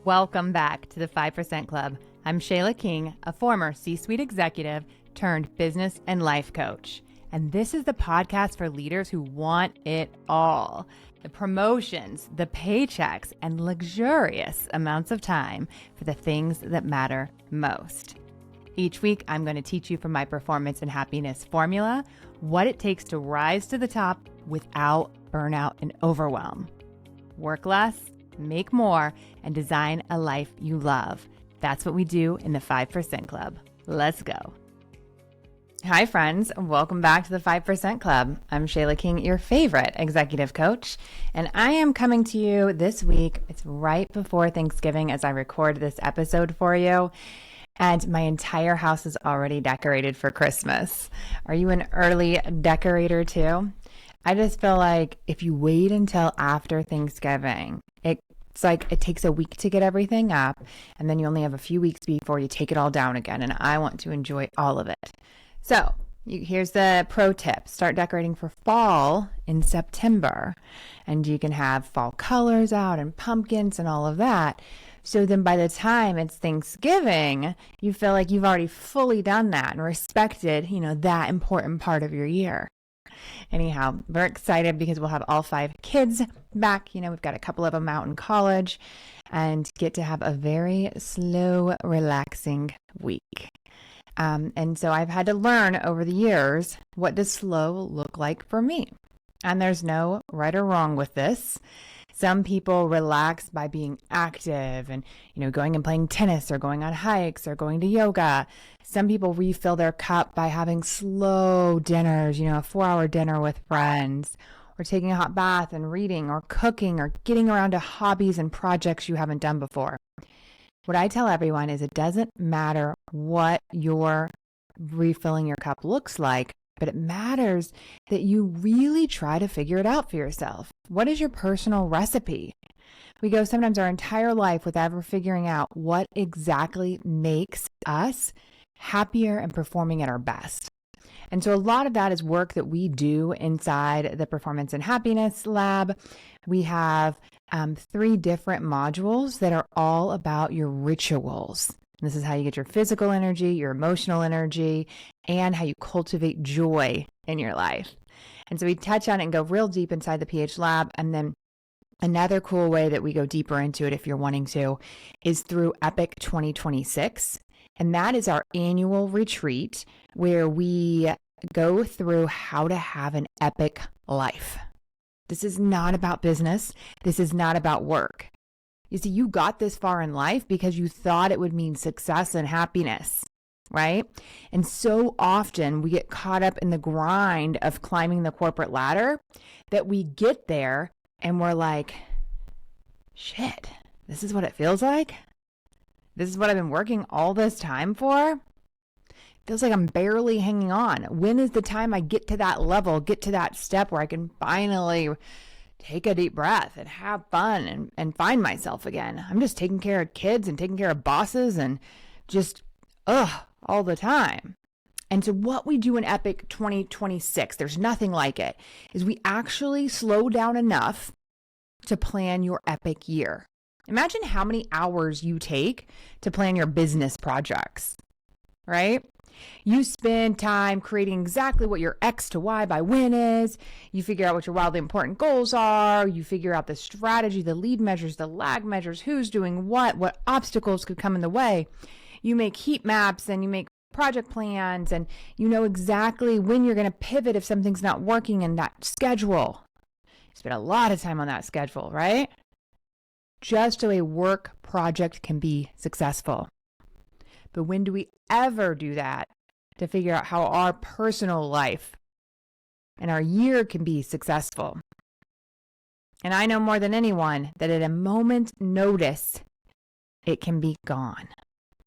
Welcome back to the 5% Club. I'm Shayla King, a former C-suite executive turned business and life coach. And this is the podcast for leaders who want it all. The promotions, the paychecks, and luxurious amounts of time for the things that matter most. Each week, I'm going to teach you from my performance and happiness formula what it takes to rise to the top without burnout and overwhelm. Work less, make more, and design a life you love. That's what we do in the 5% Club. Let's go. Hi, friends. Welcome back to the 5% Club. I'm Shayla King, your favorite executive coach, and I am coming to you this week. It's right before Thanksgiving as I record this episode for you, and my entire house is already decorated for Christmas. Are you an early decorator too? I just feel like if you wait until after Thanksgiving, it's like it takes a week to get everything up, and then you only have a few weeks before you take it all down again, and I want to enjoy all of it. So here's the pro tip. Start decorating for fall in September, and you can have fall colors out and pumpkins and all of that. So then by the time it's Thanksgiving, you feel like you've already fully done that and respected, that important part of your year. Anyhow, we're excited because we'll have all 5 kids back. We've got a couple of them out in college and get to have a very slow, relaxing week. And so I've had to learn over the years, what does slow look like for me? And there's no right or wrong with this. Some people relax by being active and, going and playing tennis or going on hikes or going to yoga. Some people refill their cup by having slow dinners, a 4-hour dinner with friends, or taking a hot bath and reading or cooking or getting around to hobbies and projects you haven't done before. What I tell everyone is it doesn't matter what your refilling your cup looks like, but it matters that you really try to figure it out for yourself. What is your personal recipe? We go sometimes our entire life without ever figuring out what exactly makes us happier and performing at our best. And so a lot of that is work that we do inside the Performance and Happiness Lab. We have 3 different modules that are all about your rituals. This is how you get your physical energy, your emotional energy, and how you cultivate joy in your life. And so we touch on it and go real deep inside the PH Lab. And then another cool way that we go deeper into it, if you're wanting to, is through Epic 2026. And that is our annual retreat where we go through how to have an epic life. This is not about business. This is not about work. You see, you got this far in life because you thought it would mean success and happiness, right? And so often we get caught up in the grind of climbing the corporate ladder that we get there and we're like, shit, this is what it feels like? This is what I've been working all this time for? Feels like I'm barely hanging on. When is the time I get to that level, get to that step where I can finally take a deep breath and have fun and find myself again? I'm just taking care of kids and taking care of bosses and just, all the time. And so what we do in Epic 2026, there's nothing like it, is we actually slow down enough to plan your epic year. Imagine how many hours you take to plan your business projects, right? You spend time creating exactly what your X to Y by win is. You figure out what your wildly important goals are. You figure out the strategy, the lead measures, the lag measures, who's doing what obstacles could come in the way. You make heat maps and you make project plans, and you know exactly when you're going to pivot if something's not working in that schedule. You spend a lot of time on that schedule, right? Just so a work project can be successful. But when do we ever do that to figure out how our personal life and our year can be successful? And I know more than anyone that at a moment's notice, it can be gone,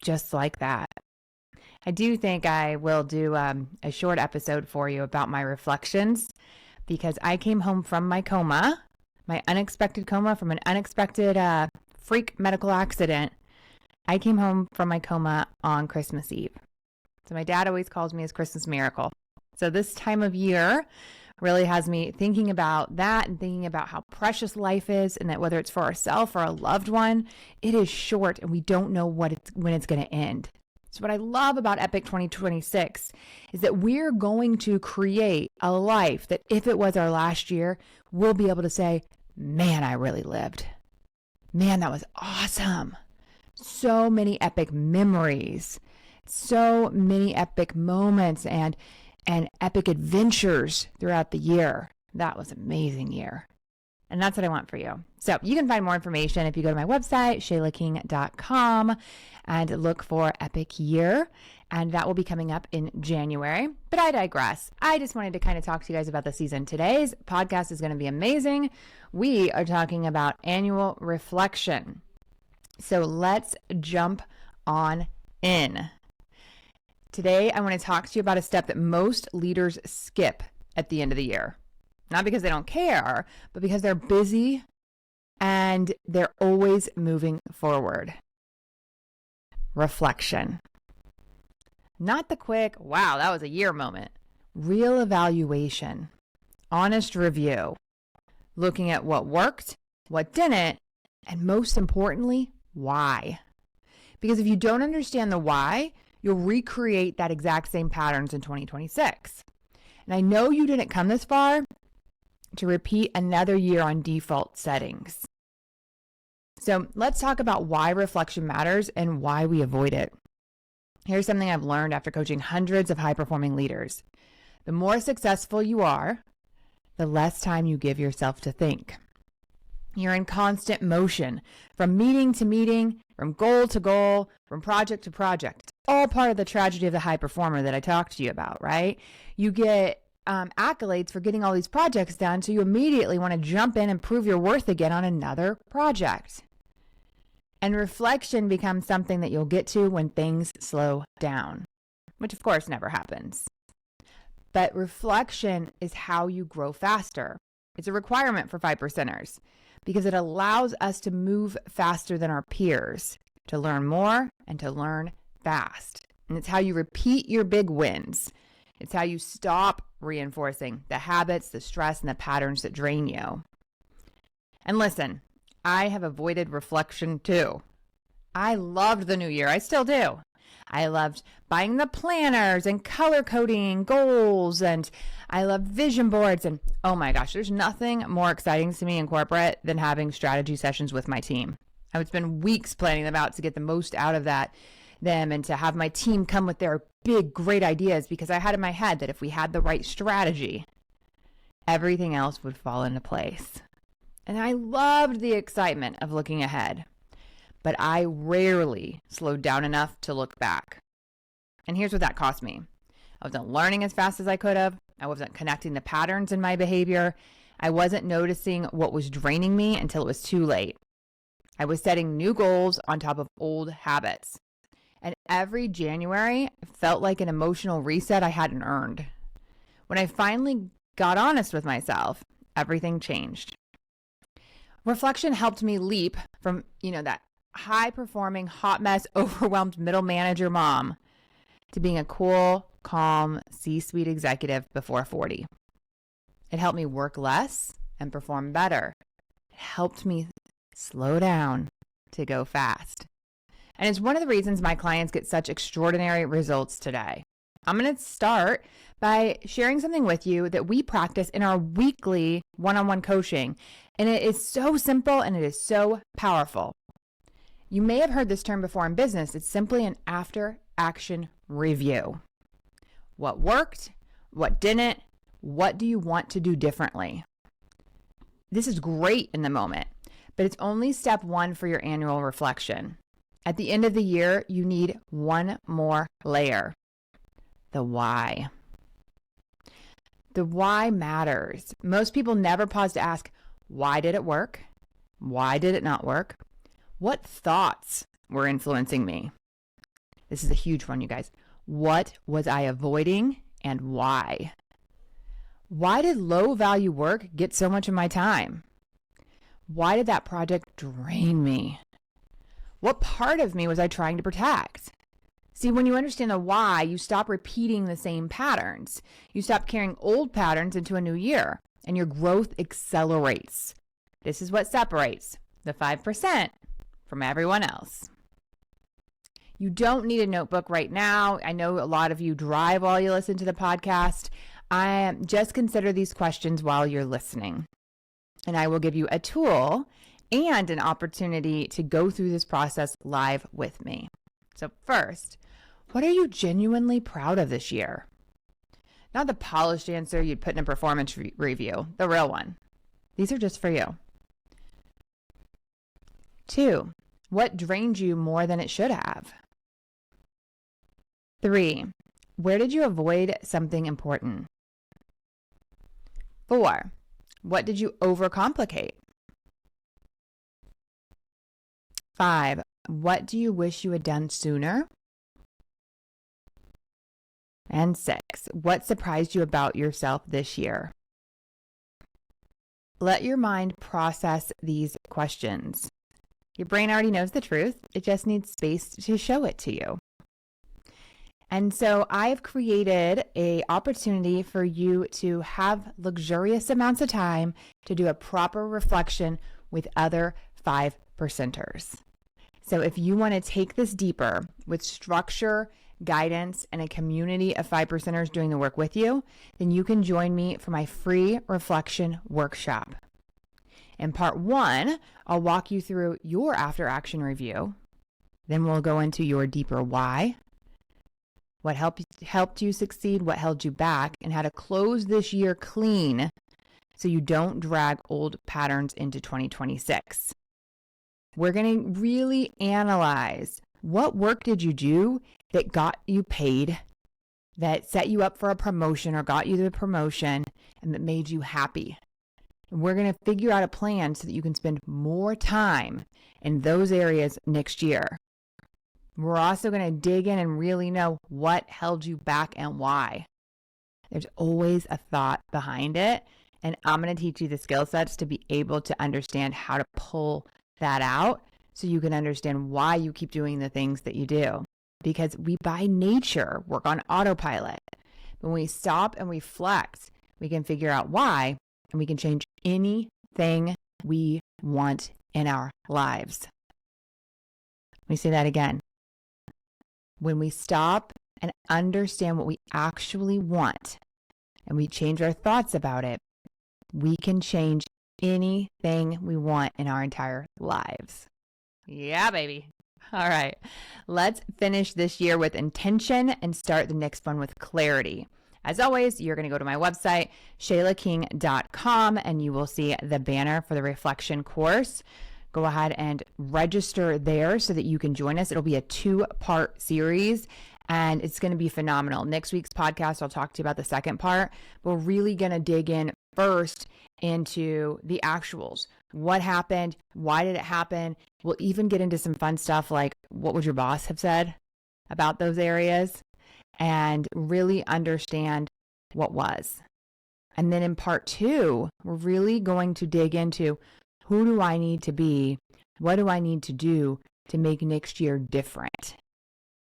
just like that. I do think I will do a short episode for you about my reflections, because I came home from my coma, my unexpected coma from an unexpected freak medical accident. I came home from my coma on Christmas Eve. So my dad always calls me his Christmas miracle. So this time of year, really has me thinking about that and thinking about how precious life is, and that whether it's for ourselves or a loved one, it is short and we don't know when it's going to end. So what I love about Epic 2026 is that we're going to create a life that if it was our last year, we'll be able to say, man, I really lived. Man, that was awesome. So many epic memories, so many epic moments and epic adventures throughout the year. That was an amazing year. And that's what I want for you. So you can find more information if you go to my website, shaylaking.com, and look for Epic Year. And that will be coming up in January. But I digress. I just wanted to kind of talk to you guys about the season. Today's podcast is going to be amazing. We are talking about annual reflection. So let's jump on in. Today, I want to talk to you about a step that most leaders skip at the end of the year. Not because they don't care, but because they're busy and they're always moving forward. Reflection. Not the quick, wow, that was a year moment. Real evaluation. Honest review. Looking at what worked, what didn't, and most importantly, why. Because if you don't understand the why, you'll recreate that exact same patterns in 2026. And I know you didn't come this far to repeat another year on default settings. So let's talk about why reflection matters and why we avoid it. Here's something I've learned after coaching hundreds of high-performing leaders. The more successful you are, the less time you give yourself to think. You're in constant motion, from meeting to meeting, from goal to goal, from project to project. It's all part of the tragedy of the high performer that I talked to you about, right? You get accolades for getting all these projects done, so you immediately want to jump in and prove your worth again on another project. And reflection becomes something that you'll get to when things slow down, which of course never happens. But reflection is how you grow faster. It's a requirement for 5%ers because it allows us to move faster than our peers, to learn more and to learn fast. And it's how you repeat your big wins. It's how you stop reinforcing the habits, the stress, and the patterns that drain you. And listen, I have avoided reflection too. I loved the new year. I still do. I loved buying the planners and color coding goals, and I loved vision boards. And oh my gosh, there's nothing more exciting to me in corporate than having strategy sessions with my team. I would spend weeks planning them out to get the most out of them and to have my team come with their big, great ideas, because I had in my head that if we had the right strategy, everything else would fall into place. And I loved the excitement of looking ahead, but I rarely slowed down enough to look back. And here's what that cost me. I wasn't learning as fast as I could have. I wasn't connecting the patterns in my behavior. I wasn't noticing what was draining me until it was too late. I was setting new goals on top of old habits. And every January felt like an emotional reset I hadn't earned. When I finally got honest with myself, everything changed. Reflection helped me leap from, that high-performing, hot mess, overwhelmed middle manager mom to being a cool, calm C-suite executive before 40. It helped me work less and perform better. It helped me slow down to go fast. And it's one of the reasons my clients get such extraordinary results today. I'm going to start by sharing something with you that we practice in our weekly one-on-one coaching. And it is so simple and it is so powerful. You may have heard this term before in business. It's simply an after-action review. What worked? What didn't? What do you want to do differently? This is great in the moment, but it's only step one for your annual reflection. At the end of the year, you need one more layer. The why. The why matters. Most people never pause to ask, why did it work? Why did it not work? What thoughts were influencing me? This is a huge one, you guys. What was I avoiding and why? Why did low value work get so much of my time? Why did that project drain me? What part of me was I trying to protect? See, when you understand the why, you stop repeating the same patterns. You stop carrying old patterns into a new year, and your growth accelerates. This is what separates the 5% from everyone else. You don't need a notebook right now. I know a lot of you drive while you listen to the podcast. Just consider these questions while you're listening. And I will give you a tool and an opportunity to go through this process live with me. So first, what are you genuinely proud of this year? Not the polished answer you'd put in a performance review, the real one. These are just for you. 2, what drained you more than it should have? 3, where did you avoid something important? 4, what did you overcomplicate? 5, what do you wish you had done sooner? And 6, what surprised you about yourself this year? Let your mind process these questions. Your brain already knows the truth. It just needs space to show it to you. And so I've created an opportunity for you to have luxurious amounts of time to do a proper reflection with other 5%ers. So if you want to take this deeper with structure, guidance, and a community of 5%ers doing the work with you, then you can join me for my free reflection workshop. In part 1, I'll walk you through your after action review. Then we'll go into your deeper why, what helped you succeed, what held you back, and how to close this year clean so you don't drag old patterns into 2026. We're going to really analyze what work did you do that got you paid, that set you up for a promotion or got you the promotion, and that made you happy. And we're going to figure out a plan so that you can spend more time in those areas next year. We're also going to dig in and really know what held you back and why. There's always a thought behind it, and I'm going to teach you the skill sets to be able to understand how to pull that out so you can understand why you keep doing the things that you do. Because we by nature work on autopilot. When we stop and reflect, we can figure out why, and we can change anything we want in our lives. Let me say that again. When we stop and understand what we actually want, and we change our thoughts about it, we can change anything we want in our entire lives. Yeah, baby. All right, let's finish this year with intention and start the next one with clarity. As always, you're going to go to my website, shaylaking.com, and you will see the banner for the reflection course. Go ahead and register there so that you can join us. It'll be a 2-part series, and it's going to be phenomenal. Next week's podcast, I'll talk to you about the second part. We're really going to dig in first into the actuals. What happened? Why did it happen? We'll even get into some fun stuff like what would your boss have said about those areas, and really understand what was. And then in part 2, we're really going to dig into who do I need to be? What do I need to do to make next year different?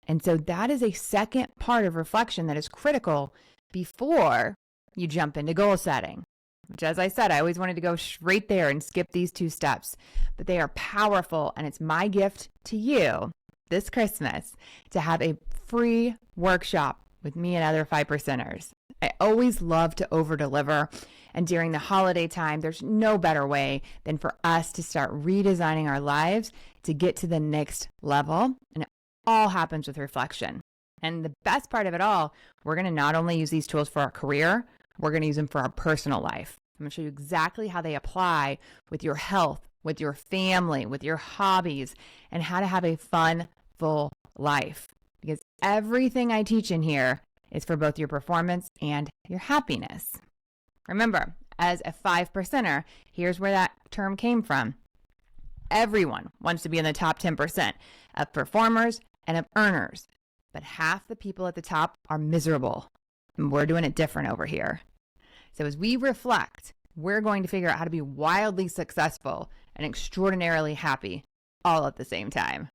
And so that is a second part of reflection that is critical before you jump into goal setting, which, as I said, I always wanted to go straight there and skip these 2 steps, but they are powerful. And it's my gift to you this Christmas to have a free workshop with me and other 5%ers. I always love to over deliver. And during the holiday time, there's no better way than for us to start redesigning our lives to get to the next level. And it all happens with reflection. And the best part of it all, we're going to not only use these tools for our career, we're going to use them for our personal life. I'm going to show you exactly how they apply with your health, with your family, with your hobbies, and how to have a fun, full life. Because everything I teach in here is for both your performance and your happiness. Remember, as a 5%er, here's where that term came from. Everyone wants to be in the top 10% of performers and of earners, but half the people at the top are miserable, and we're doing it different over here. So as we reflect, we're going to figure out how to be wildly successful and extraordinarily happy all at the same time.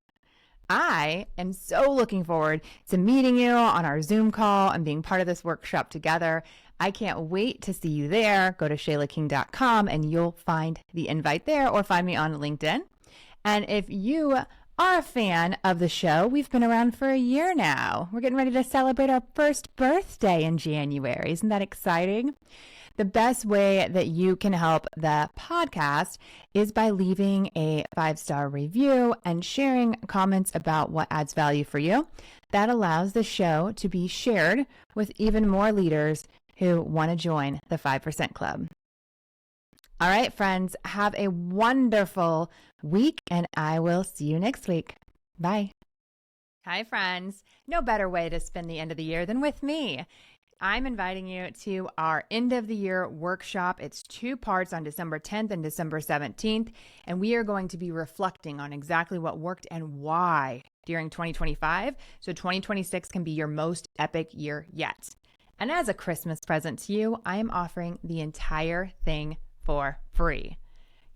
I am so looking forward to meeting you on our Zoom call and being part of this workshop together. I can't wait to see you there. Go to shaylaking.com and you'll find the invite there, or find me on LinkedIn. And if you are a fan of the show, we've been around for a year now. We're getting ready to celebrate our first birthday in January. Isn't that exciting? The best way that you can help the podcast is by leaving a 5-star review and sharing comments about what adds value for you. That allows the show to be shared with even more leaders who want to join the 5% Club. All right, friends, have a wonderful week, and I will see you next week. Bye. Hi, friends. No better way to spend the end of the year than with me. I'm inviting you to our end of the year workshop. It's 2 parts on December 10th and December 17th, and we are going to be reflecting on exactly what worked and why during 2025, so 2026 can be your most epic year yet. And as a Christmas present to you, I am offering the entire thing for free.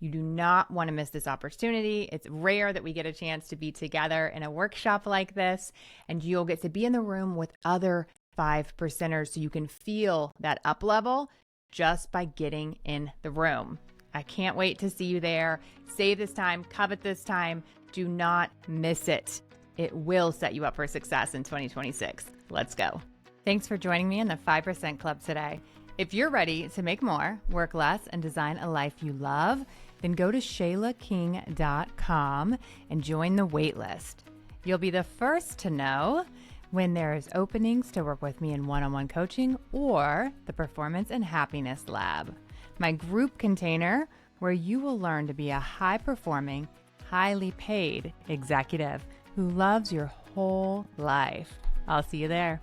You do not want to miss this opportunity. It's rare that we get a chance to be together in a workshop like this, and you'll get to be in the room with other 5%ers so you can feel that up level just by getting in the room. I can't wait to see you there. Save this time, covet this time. Do not miss it. It will set you up for success in 2026. Let's go. Thanks for joining me in the 5% Club today. If you're ready to make more, work less, and design a life you love, then go to shaylaking.com and join the waitlist. You'll be the first to know when there's openings to work with me in one-on-one coaching or the Performance and Happiness Lab, my group container where you will learn to be a high-performing, highly paid executive who loves your whole life. I'll see you there.